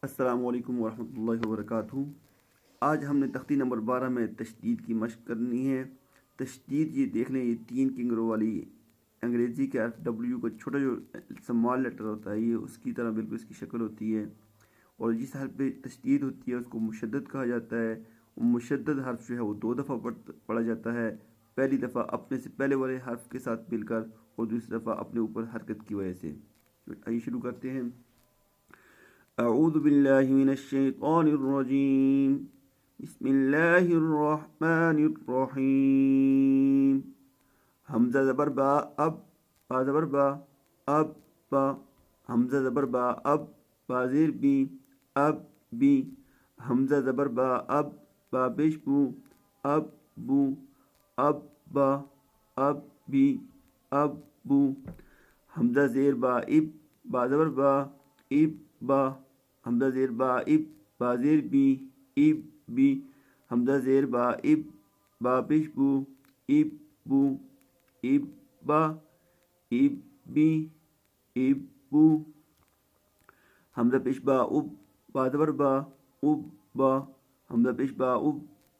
السلام علیکم ورحمۃ اللہ وبرکاتہ۔ آج ہم نے تختی نمبر 12 میں تشدید کی مشق کرنی ہے۔ تشدید یہ دیکھ لیں، یہ 3 کنگروں والی انگریزی کے حرف ڈبلیو کا چھوٹا جو اسمال لیٹر ہوتا ہے، یہ اس کی طرح بالکل اس کی شکل ہوتی ہے، اور جس حرف پہ تشدید ہوتی ہے اس کو مشدد کہا جاتا ہے۔ مشدد حرف جو ہے وہ 2 دفعہ پڑھا جاتا ہے، پہلی دفعہ اپنے سے پہلے والے حرف کے ساتھ مل کر اور دوسری دفعہ اپنے اوپر حرکت کی وجہ سے۔ آئیے شروع کرتے ہیں۔ اعوذ باللہ من الشیطان الرجیم، بسم اللہ الرحمن الرحیم۔ حمزہ زبر با اب، با زبر با اب با، حمزہ زبر با اب، با زیر بی اب بی، حمزہ زبر با اب، با پیش بو اب بو، اب با اب بی اب بو، حمزہ زیر با اب، با زبر با اب با، حمزہ زیر با اب، با زیر بی اب بی، حمزہ زیر با اب، با پیش بو اب بو، اب با اب بی اب بو، حمزہ پیش با اب، با زبر با اب با، حمزہ پیش با اب،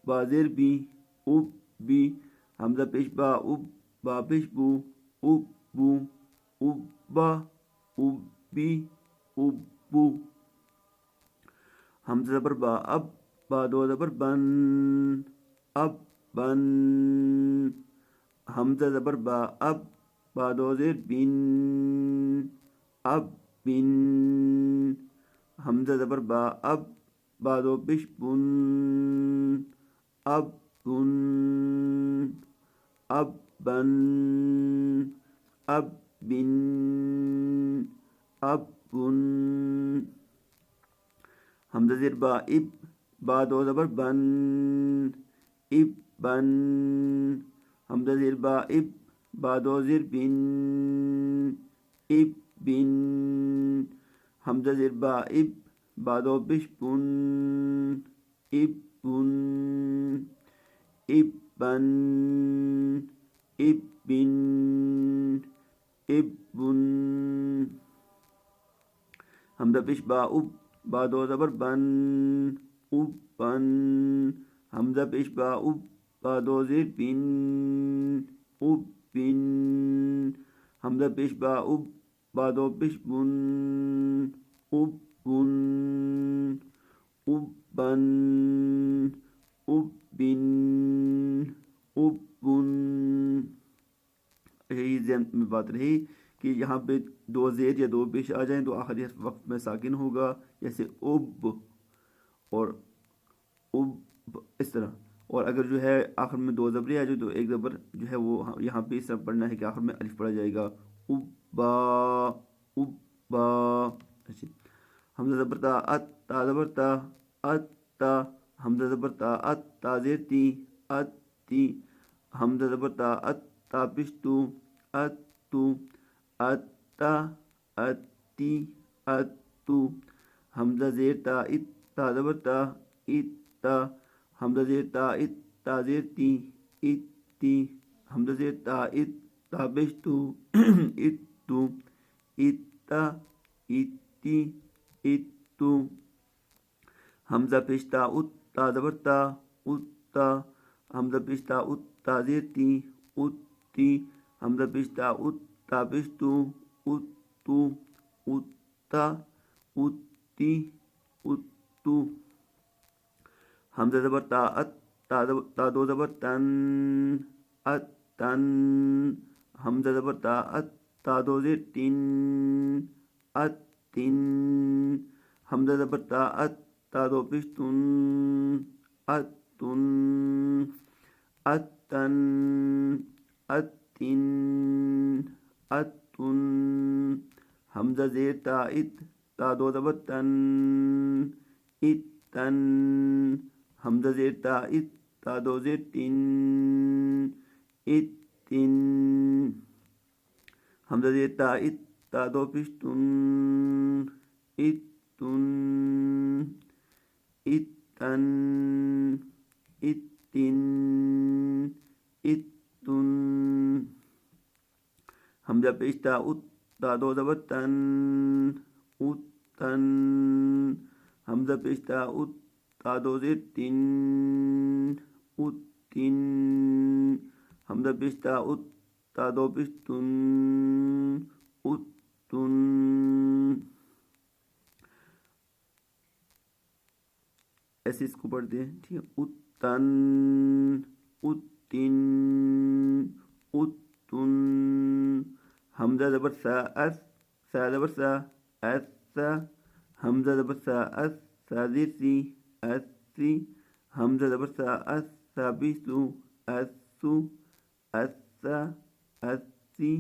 با زیر بی اب بی، حمزہ پیش با اب، با پیش بو اب بو، اب با اب بی اب بو، حمزہ زبر با اب، با دو زبر بن اب بن، حمزہ زبر با اب، با دو زیر بن اب بن، حمزہ زبر با اب، با دو پیش بن اب بن، اب بن اب بن اب بن، حمزہ زیر با اب، با دو زبر بن اب بن، حمزہ زیر با اب، با دو زیر بن اب بن، حمزہ زیر با اب، با دو پیش بن اب بن، اب بن اب بن اب بن، حمزہ پیش با اب، با دو زبر بن اب بن، حمزہ پیش با اب، با دو زیر بن اب بن، حمزہ پیش با اب، با دو پیش بن اب بن، اب بن اب بن اب بن۔ یہی ذہن میں بات رہی کہ یہاں پہ 2 زیر یا 2 پیش آ جائیں تو آخری حرف وقت میں ساکن ہوگا، جیسے اب اور اب اس طرح، اور اگر جو ہے آخر میں 2 زبریں آ جائیں تو ایک زبر جو ہے وہ یہاں پہ اس طرح پڑھنا ہے کہ آخر میں الف پڑھا جائے گا، اب با اب با۔ اچھا، حمزہ زبر تا ات، تا زبر تا ات تا، حمزہ زبر تا ات، تا زیر تی ات تی، حمزہ زبر تا ات، تا پیش تو ات تو، ات تا ات تی ات تو، حمزہ زیر تا ات، تا زبر تا ات تا، حمزہ زیر تا ات، تا زیر تی ات تی، حمزہ زیر تا ات، تا پیش تو ات تو، ات تا ات تی ات تو، حمزہ پیش تا ات، تا زبر تا ات تا، حمزہ پیش تا ات، تا زیر تی ات تی، حمزہ پیش تا ات، تا پیش تو ات تو، ات تا ات تی ات تو، حمزہ زبر تا ات، تا دو زبر تن ات تن، حمزہ زبر تا ات، تا دو زیر تن ات تن، حمزہ زبر تا ات، تا دو پیش تن ات تن، ات تن ات تن ات تن، حمزہ زیر تا ات، تا دو زبر تن ات تن، حمزہ زیر تا ات، تا دو زیر تن ات تن، حمزہ زیر تا ات، تا دو پیش تن ات تن ات تن ات تن ات تن، حمزہ پیش تا ات، تا دو زبر تن ات تن، حمزہ پیش تا ات تا دو زیر تین اتن حمزہ پیش تا ات تا دو پیش تن اتن ایسے اس کو پڑھتے ہیں ٹھیک ہے اتن اتن اتن حمزہ زبر سا اس سا زبر سا اس سا حمزہ زبر سا اس سا زیر سی اس سی حمزہ زبر سا اس سا بیسو اس سو اس سا اس سی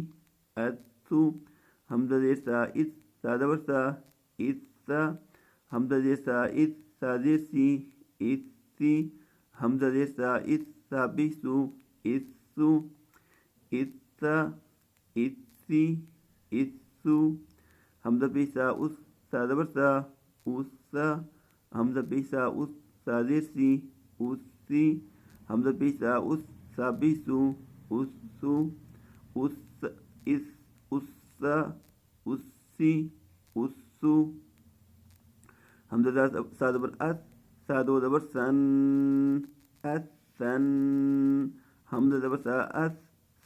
اس سو حمزہ زیر سا اس سا زبر سا اس سا حمزہ زیر سا اس سا زیر سی اس سی حمزہ زیر سا اس سا بیسو اس سو اس سا اس سی اس سو حمزہ پیش سا اس سا زبر سا اس سا حمزہ پیش سا اس سا زیر سی اس سی حمزہ پیش سا اس سا بیسو اس سو اس اس سا اس سی اس سو حمزہ سا زبر اس سا دو زبر سن اس سن حمزہ زبر سا اس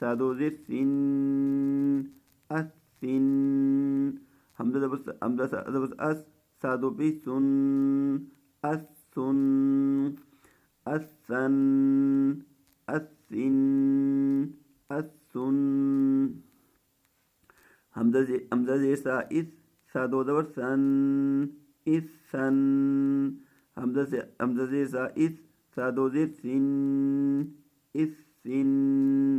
سا دو زیر سن اس سن حمزہ زبر اس سا دو پیش سن اس سن اس سن اس سن اس سن حمزہ زیر سا اس سا دو زبر سن اس سن حمزہ زیر سا اس سا دو زیر سن اس سن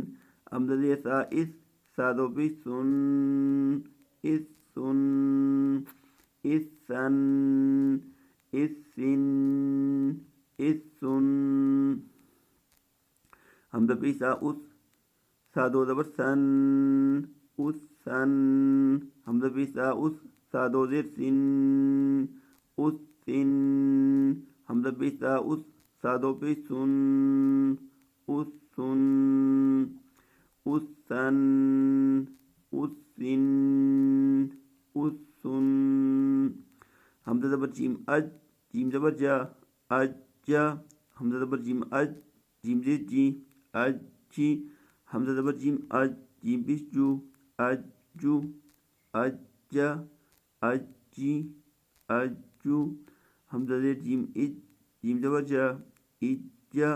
حمزہ زیر سا اس سا دو پیش سن اس سن اس سن اس سن اس سن حمزہ پیش سا اس سا دو زبر سن اس سن حمزہ پیش سا اس سا دو زیر سن اس سن حمزہ پیش سا اس سا دو پیش سن اس سن اس سن اس سن اس سن حمزہ زبر جیم اج جیم زبر جا اج جا حمزہ زبر جیم اج جیم زیر جی اج جی حمزہ زبر جیم اج جیم پیش جو اج جو اج جا اج جی اج جو حمزہ زیر جیم اج جیم زبر جا اج جا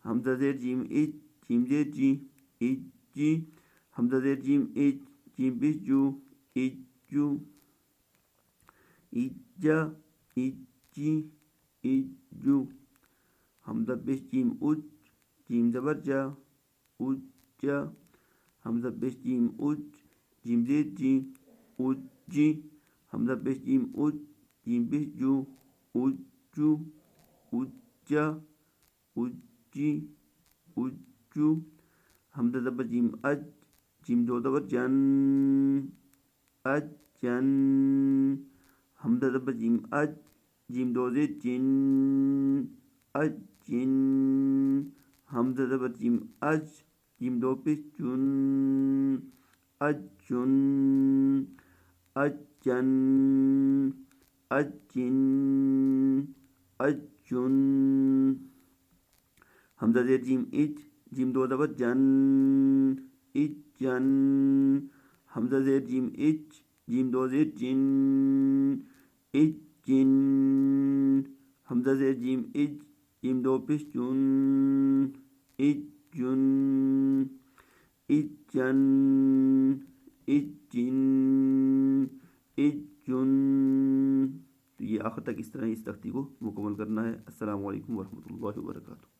حمزہ زیر جیم اج جیم زیر جی اج جی حمزہ زیر جیم اج جیم پیش جو اج جو اج جا اج جی اج جو حمزہ پیش جیم اج جیم زبر جا اج جا حمزہ پیش جیم اج جیم زیر جی اج جی حمزہ پیش جیم اج جیم پیش جو اج جو اج جا اج جی اج جو حمزہ زبر جیم اج جیم دو زبر جن اج جن حمزہ زبر جیم اج جیم دو زیر جن اج جن حمزہ زبر جیم اج جیم دو پیش جن اج جن اج جن اج جن اج جن حمزہ زیر جیم اج جیم دو زبر جن اج جن حمزہ زیر جیم اج جیم دو زیر جن اج جن حمزہ زیر جیم اج جیم دو پیش جن اج جن اج جن اج جن اج جن تو یہ آخر تک اس طرح اس تختی کو مکمل کرنا ہے۔ السلام علیکم ورحمۃ اللہ وبرکاتہ۔